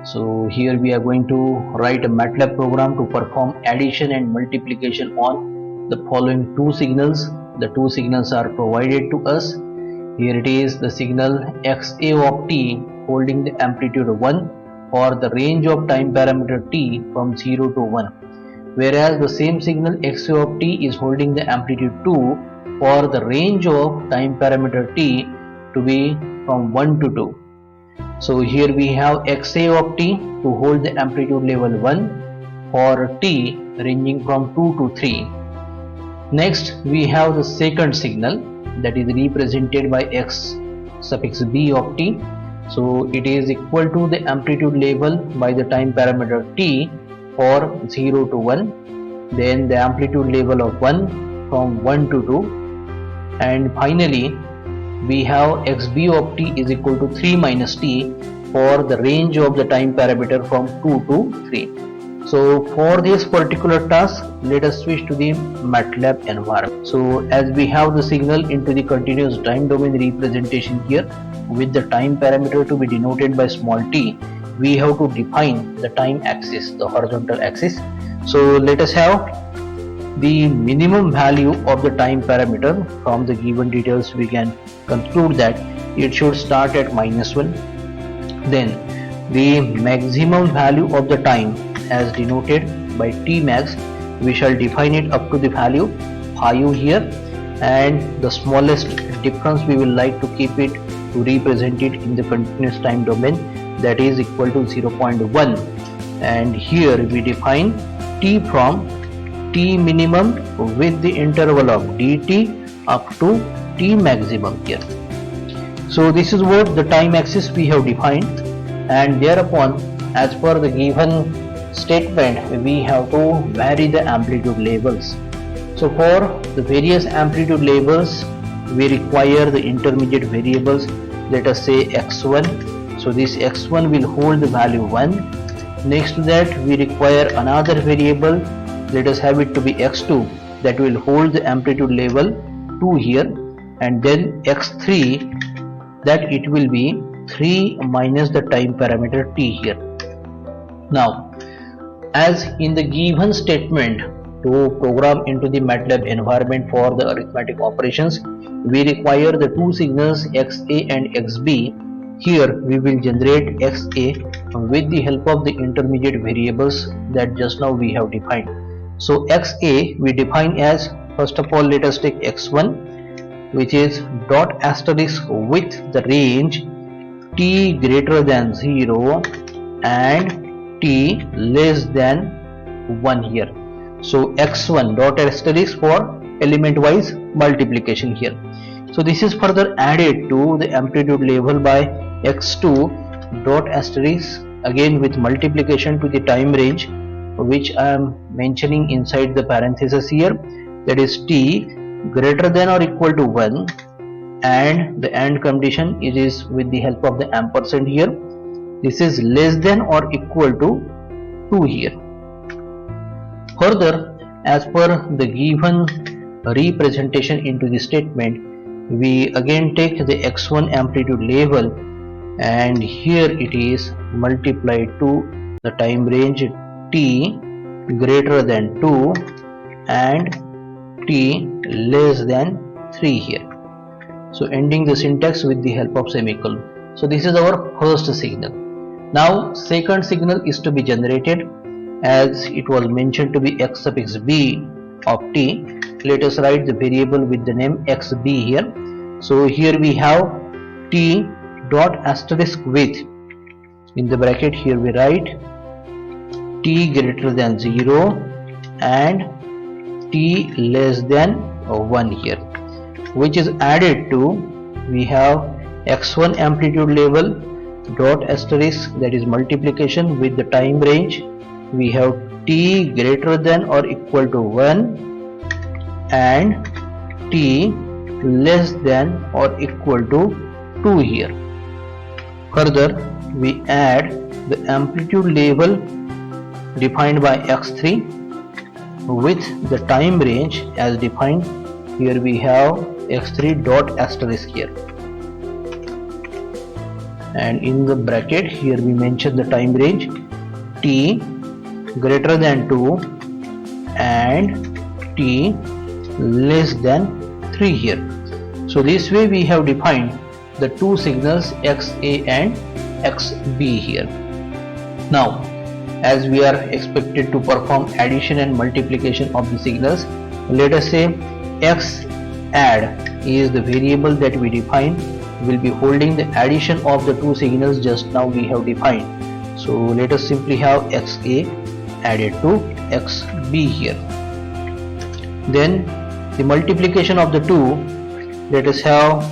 So here we are going to write a MATLAB program to perform addition and multiplication on the following two signals. The two signals are provided to us. Here it is the signal xa of t holding the amplitude 1 for the range of time parameter t from 0 to 1, whereas the same signal xa of t is holding the amplitude 2 for the range of time parameter t to be from 1 to 2. So here we have xa of t to hold the amplitude level 1 for t ranging from 2 to 3. Next we have the second signal that is represented by x suffix b of t. So it is equal to the amplitude level by the time parameter t for 0 to 1, then the amplitude level of 1 from 1 to 2, and finally we have xb of t is equal to 3 minus t for the range of the time parameter from 2 to 3. So for this particular task, let us switch to the MATLAB environment. So as we have the signal into the continuous time domain representation here with the time parameter to be denoted by small t, we have to define the time axis, the horizontal axis. So let us have the minimum value of the time parameter. From the given details we can conclude that it should start at -1. Then the maximum value of the time as denoted by t max, we shall define it up to the value 5 here, and the smallest difference we will like to keep it to represent it in the continuous time domain, that is equal to 0.1, and here we define t from t minimum with the interval of dt up to t maximum here. So this is what the time axis we have defined, and thereupon as per the given statement we have to vary the amplitude levels. So for the various amplitude levels we require the intermediate variables. Let us say x1. So this x1 will hold the value 1. Next to that we require another variable, let us have it to be x2, that will hold the amplitude level 2 here, and then x3, that it will be 3 minus the time parameter t here. Now as in the given statement, to program into the MATLAB environment for the arithmetic operations, we require the two signals xa and xb. Here we will generate xa with the help of the intermediate variables that just now we have defined. So xa we define as, first of all let us take x1, which is dot asterisk with the range t greater than 0 and t less than 1 here. So x1 dot asterisk for element wise multiplication here. So this is further added to the amplitude level by x2 dot asterisk, again with multiplication to the time range, which I am mentioning inside the parenthesis here, that is t greater than or equal to 1, and the AND condition is with the help of the ampersand here. This is less than or equal to 2 here. Further, as per the given representation into the statement, we again take the x1 amplitude level, and here it is multiplied to the time range t greater than 2 and t less than 3 here. So ending the syntax with the help of semicolon. So this is our first signal. Now second signal is to be generated, as it was mentioned to be x suffix b of t. Let us write the variable with the name xb here. So here we have t dot asterisk with, in the bracket here we write t greater than 0 and t less than 1 here, which is added to, we have x1 amplitude level dot asterisk, that is multiplication with the time range, we have t greater than or equal to 1 and t less than or equal to 2 here. Further we add the amplitude level defined by x3 with the time range as defined. Here we have x3 dot asterisk here. and in the bracket here we mention the time range t greater than 2 and t less than 3 here. So this way we have defined the two signals XA and XB here. Now as we are expected to perform addition and multiplication of the signals, let us say X add is the variable that we define, will be holding the addition of the two signals just now we have defined. So let us simply have XA added to XB here. Then the multiplication of the two, let us have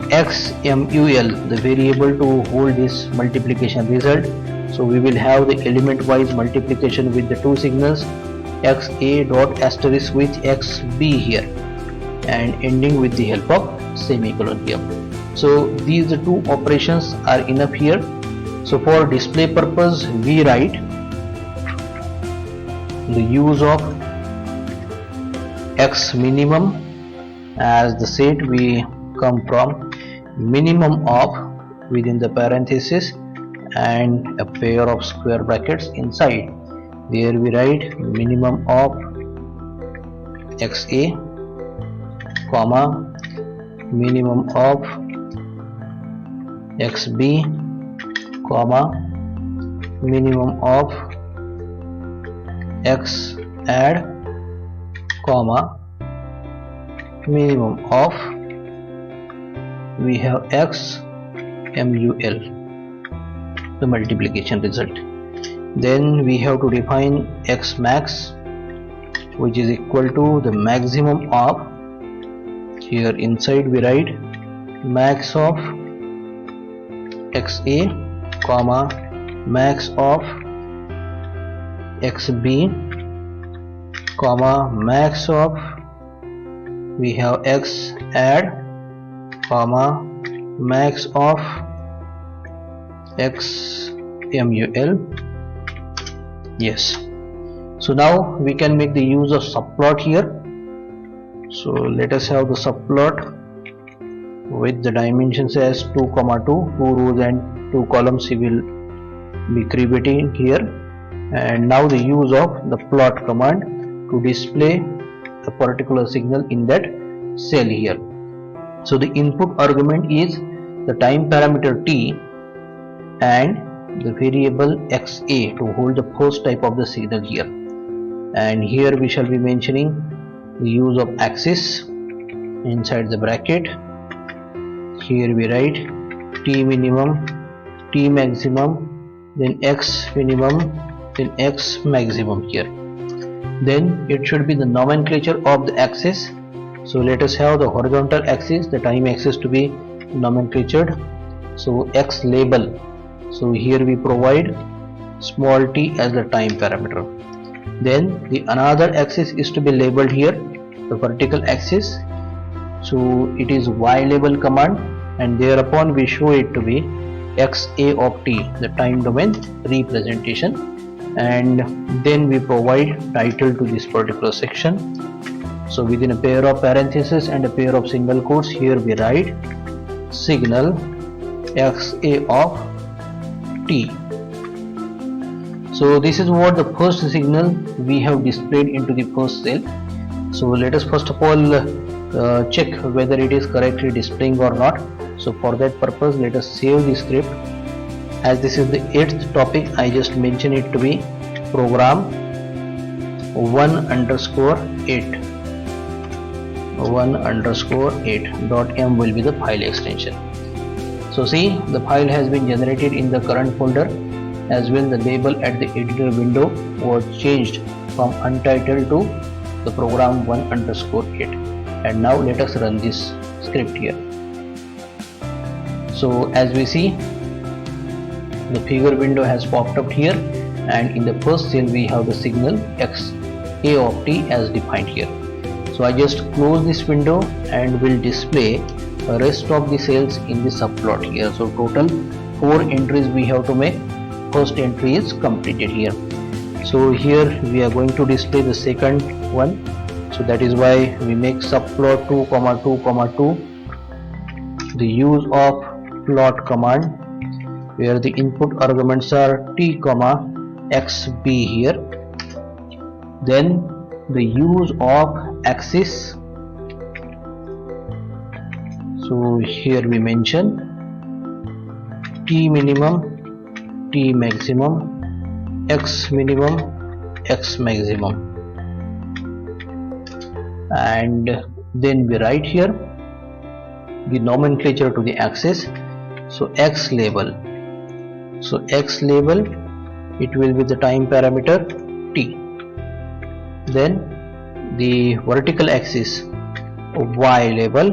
XMUL, the variable to hold this multiplication result. So we will have the element wise multiplication with the two signals XA dot asterisk with XB here and ending with the help of semicolon here. So these two operations are enough here. So for display purpose we write the use of X minimum as the set we come from minimum of within the parenthesis and a pair of square brackets inside. There we write minimum of XA comma minimum of XB comma minimum of X add comma minimum of we have X MUL, the multiplication result. Then we have to define X max, which is equal to the maximum of, here inside we write max of XA comma max of XB comma max of we have X add comma max of X MUL. Yes, so now we can make the use of subplot here. So let us have the subplot with the dimensions as 2, 2 rows and 2 columns we will be creating here. And now the use of the plot command to display a particular signal in that cell here. So the input argument is the time parameter t and the variable XA to hold the first type of the signal here. And here we shall be mentioning the use of axis inside the bracket. Here we write t minimum, t maximum, then x minimum, then x maximum here. Then it should be the nomenclature of the axis. So let us have the horizontal axis, the time axis to be nomenclatured. So x label. So here we provide small t as the time parameter. Then the another axis is to be labeled here, the vertical axis. So it is y label command, and thereupon we show it to be XA of t, the time domain representation, and then we provide title to this particular section. So within a pair of parentheses and a pair of single quotes, here we write signal XA of t. So this is what the first signal we have displayed into the first cell. So let us first of all check whether it is correctly displaying or not. So for that purpose let us save the script. As this is the 8th topic, I just mention it to be program 1_8. 1_8.m will be the file extension. So see, the file has been generated in the current folder. As well, the label at the editor window was changed from untitled to the program 1_8. And now let us run this script here. So as we see, the figure window has popped up here, and in the first cell we have the signal XA of t as defined here. So I just close this window and will display the rest of the cells in the subplot here. So total 4 entries we have to make. First entry is completed here. So here we are going to display the second one. So that is why we make subplot 2, 2, 2. The use of plot command where the input arguments are t comma xb here. Then the use of axis, so here we mention t minimum, t maximum, x minimum, x maximum, and then we write here the nomenclature to the axis. So x label, so x label it will be the time parameter t. Then the vertical axis y label,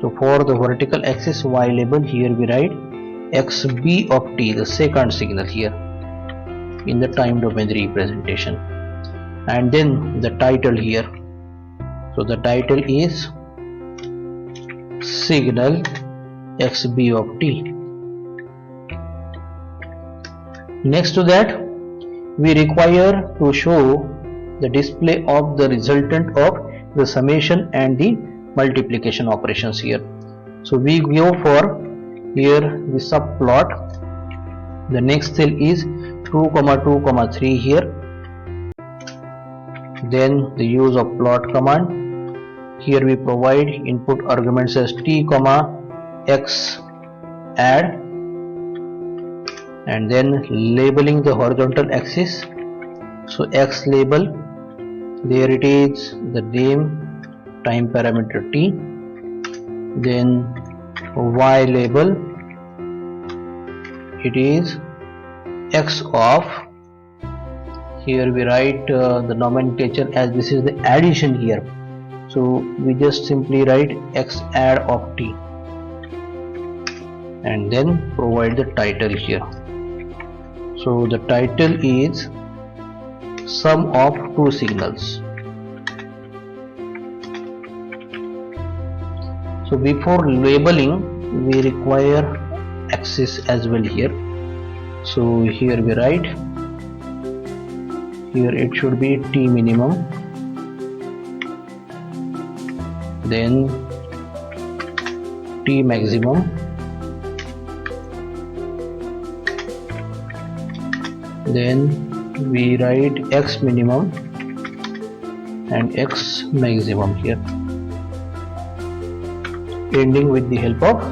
so for the vertical axis y label here we write xb of t, the second signal here in the time domain representation. And then the title here, so the title is signal xb of t. Next to that we require to show the display of the resultant of the summation and the multiplication operations here. So we go for here the subplot. The next cell is 2, 2, 3 here. Then the use of plot command. Here we provide input arguments as t comma x add, and then labeling the horizontal axis. So x label, there it is the name time parameter t. Then y label, it is x of, here we write the nomenclature as this is the addition here, so we just simply write x add of t, and then provide the title here. So the title is sum of two signals. So before labeling we require axis as well here. So here we write, here it should be t minimum, then t maximum, then we write x minimum and x maximum here, ending with the help of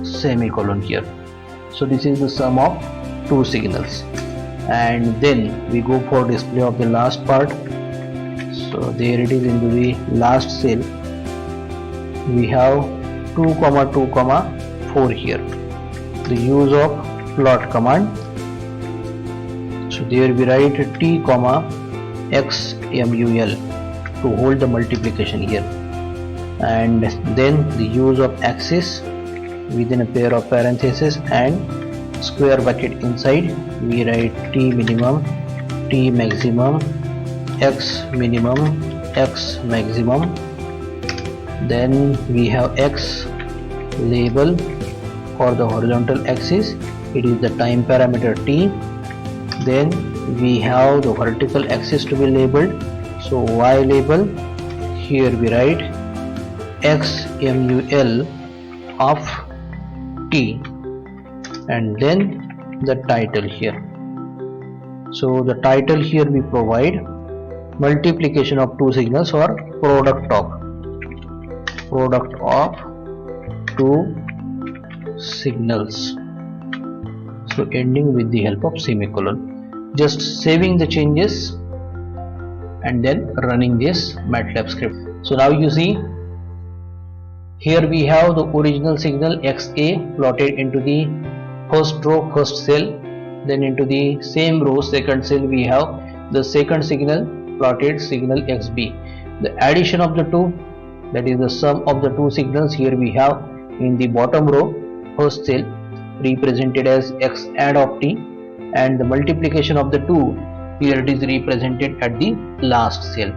semicolon here. So this is the sum of two signals. And then we go for display of the last part. So there it is into the last cell. We have 2, 2, 4 here. The use of plot command. So there we write t comma x mul to hold the multiplication here. And then the use of axis within a pair of parentheses and square bracket inside, we write t minimum, t maximum, x minimum, x maximum. Then we have x label for the horizontal axis, it is the time parameter t. Then we have the vertical axis to be labeled, so y label, here we write x mul of t, and then the title here. So the title here we provide multiplication of two signals or product of two signals, so ending with the help of semicolon. Just saving the changes and then running this MATLAB script. So now you see here we have the original signal XA plotted into the first row, first cell, then into the same row, second cell, we have the second signal plotted, signal XB. The addition of the two, that is the sum of the two signals, here we have in the bottom row, first cell represented as x add of t, and the multiplication of the two, here it is represented at the last cell.